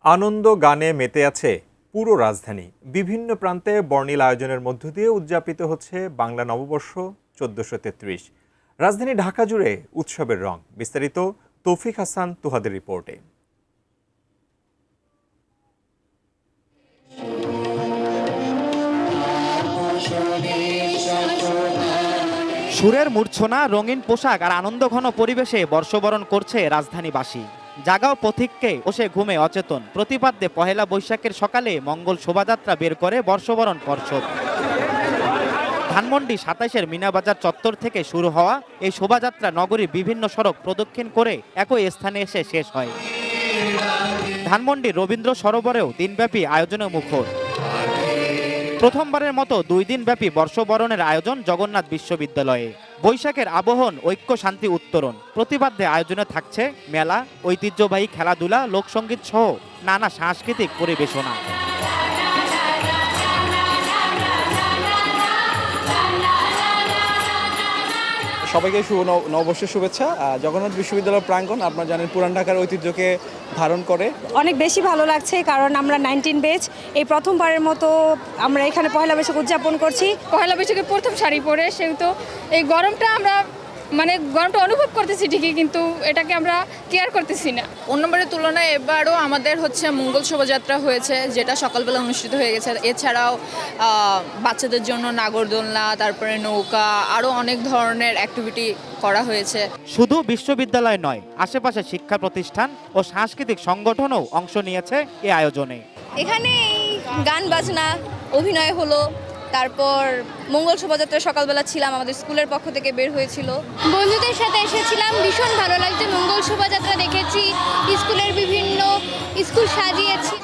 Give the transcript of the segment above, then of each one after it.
আনন্দ গানে মেতে আছে পুরো রাজধানী। বিভিন্ন প্রান্তে বর্ণিল আয়োজনের মধ্য দিয়ে উদযাপিত হচ্ছে বাংলা নববর্ষ ১৪৩৩। রাজধানী ঢাকা জুড়ে উৎসবের রং। বিস্তারিত তৌফিক হাসান তুহাদের রিপোর্টে। সুরের মূর্ছনা, রঙিন পোশাক আর আনন্দঘন পরিবেশে বর্ষবরণ করছে রাজধানীবাসী। জাগাও পথিককে বসে ঘুমে অচেতন প্রতিপাদ্যে পহেলা বৈশাখের সকালে মঙ্গল শোভাযাত্রা বের করে বর্ষবরণ পর্ষদ। ধানমন্ডি ২৭-এর মিনাবাজার চত্বর থেকে শুরু হওয়া এই শোভাযাত্রা নগরীর বিভিন্ন সড়ক প্রদক্ষিণ করে একই স্থানে এসে শেষ হয়। ধানমন্ডি রবীন্দ্র সরোবরেও দিনব্যাপী আয়োজনে মুখর। প্রথমবারের মতো ২ দিনব্যাপী বর্ষবরণের আয়োজন জগন্নাথ বিশ্ববিদ্যালয়ে। বৈশাখের আবহন, ঐক্য, শান্তি, উত্তরণ প্রতিপাদ্যে আয়োজনে থাকছে মেলা, ঐতিহ্যবাহী খেলাধুলা, লোকসঙ্গীত সহ নানা সাংস্কৃতিক পরিবেশনা। সবাইকে শুভ নববর্ষের শুভেচ্ছা। জগন্নাথ বিশ্ববিদ্যালয় প্রাঙ্গণ আপনারা জানেন পুরান ঢাকার ঐতিহ্যকে ধারণ করে। অনেক বেশি ভালো লাগছে কারণ আমরা 19 ব্যাচ, এই প্রথমবারের মতো আমরা এখানে পহেলা বৈশাখ উদযাপন করছি। পহেলা বৈশাখে প্রথম শাড়ি পরে, সেহেতু এই গরমটা আমরা গরমটা অনুভব করতেছি ঠিকই, কিন্তু এটাকে আমরা কেয়ার করতেছি না। অন্যবারের তুলনায় এবারও আমাদের মঙ্গল শোভাযাত্রা হয়েছে, যেটা সকালবেলা অনুষ্ঠিত হয়ে গেছে। এছাড়াও বাচ্চাদের জন্য নাগরদোলনা, তারপরে নৌকা, আরও অনেক ধরনের অ্যাক্টিভিটি করা হয়েছে। শুধু বিশ্ববিদ্যালয় নয়, আশেপাশে শিক্ষা প্রতিষ্ঠান ও সাংস্কৃতিক সংগঠনও অংশ নিয়েছে এই আয়োজনে। এখানে গান বাজনা, অভিনয় হলো, তারপর মঙ্গল শোভাযাত্রা সকালবেলা ছিলাম, আমাদের স্কুলের পক্ষ থেকে বের হয়েছিল। বন্ধুদের সাথে এসেছিলাম, ভীষণ ভালো লাগছে। মঙ্গল শোভাযাত্রা দেখেছি, স্কুলের বিভিন্ন স্কুল সাজিয়েছি।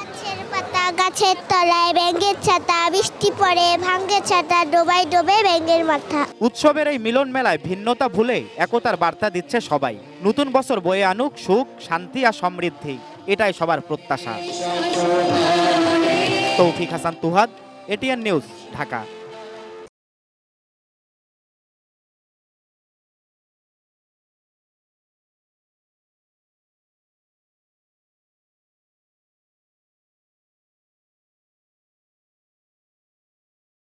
পাতা গাছের তলায় ব্যাঙের ছাতা, বৃষ্টি পড়ে ভাঙ্গে ছাতা, ডোবায় ডোবে ব্যাঙের মাথা। উৎসবের এই মিলন মেলায় ভিন্নতা ভুলে একতার বার্তা দিচ্ছে সবাই। নতুন বছর বয়ে আনুক সুখ, শান্তি আর সমৃদ্ধি, এটাই সবার প্রত্যাশা। তৌফিক হাসান তুহাদ, এটিএন নিউজ, ঢাকা।